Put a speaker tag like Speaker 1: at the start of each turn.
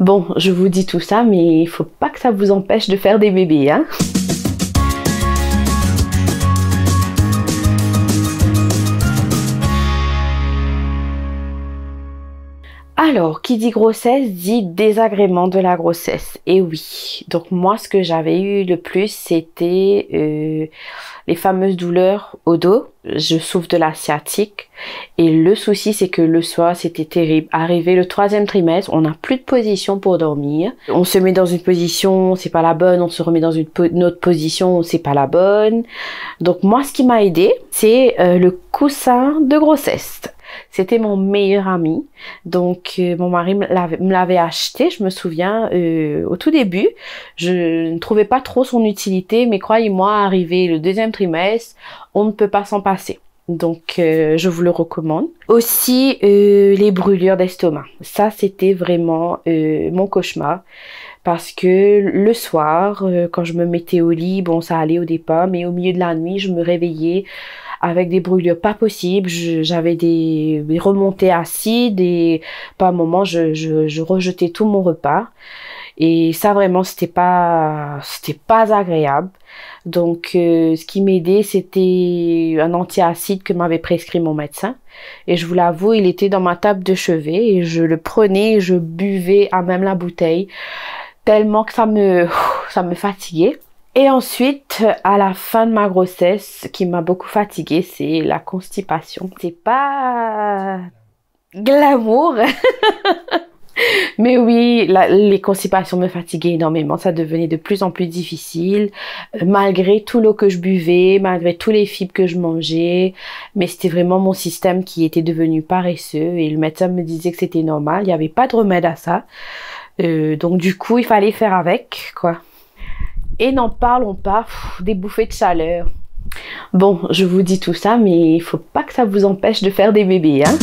Speaker 1: Bon, je vous dis tout ça, mais il faut pas que ça vous empêche de faire des bébés, hein. Alors, qui dit grossesse dit désagrément de la grossesse. Et oui, donc moi, ce que j'avais eu le plus, c'était les fameuses douleurs au dos. Je souffre de la sciatique. Et le souci, c'est que le soir, c'était terrible. Arrivé le 3e trimestre, on n'a plus de position pour dormir. On se met dans une position, c'est pas la bonne. On se remet dans une autre position, c'est pas la bonne. Donc moi, ce qui m'a aidé, c'est le coussin de grossesse. C'était mon meilleur ami, donc mon mari me l'avait acheté, je me souviens, au tout début. Je ne trouvais pas trop son utilité, mais croyez-moi, arrivé le 2e trimestre, on ne peut pas s'en passer. Donc je vous le recommande. Aussi les brûlures d'estomac. Ça, c'était vraiment mon cauchemar. Parce que le soir, quand je me mettais au lit, bon, ça allait au départ, mais au milieu de la nuit, je me réveillais avec des brûlures pas possibles. J'avais des remontées acides et par moments, je rejetais tout mon repas. Et ça, vraiment, c'était pas agréable. Donc, ce qui m'aidait, c'était un antiacide que m'avait prescrit mon médecin. Et je vous l'avoue, il était dans ma table de chevet et je le prenais et je buvais à même la bouteille. Tellement que ça me fatiguait. Et ensuite, à la fin de ma grossesse, ce qui m'a beaucoup fatiguée, c'est la constipation. C'est pas glamour. Mais oui, les constipations me fatiguaient énormément. Ça devenait de plus en plus difficile. Malgré tout l'eau que je buvais, malgré tous les fibres que je mangeais. Mais c'était vraiment mon système qui était devenu paresseux. Et le médecin me disait que c'était normal. Il n'y avait pas de remède à ça. Donc du coup, il fallait faire avec, quoi. Et n'en parlons pas, des bouffées de chaleur. Bon, je vous dis tout ça, mais il faut pas que ça vous empêche de faire des bébés, hein.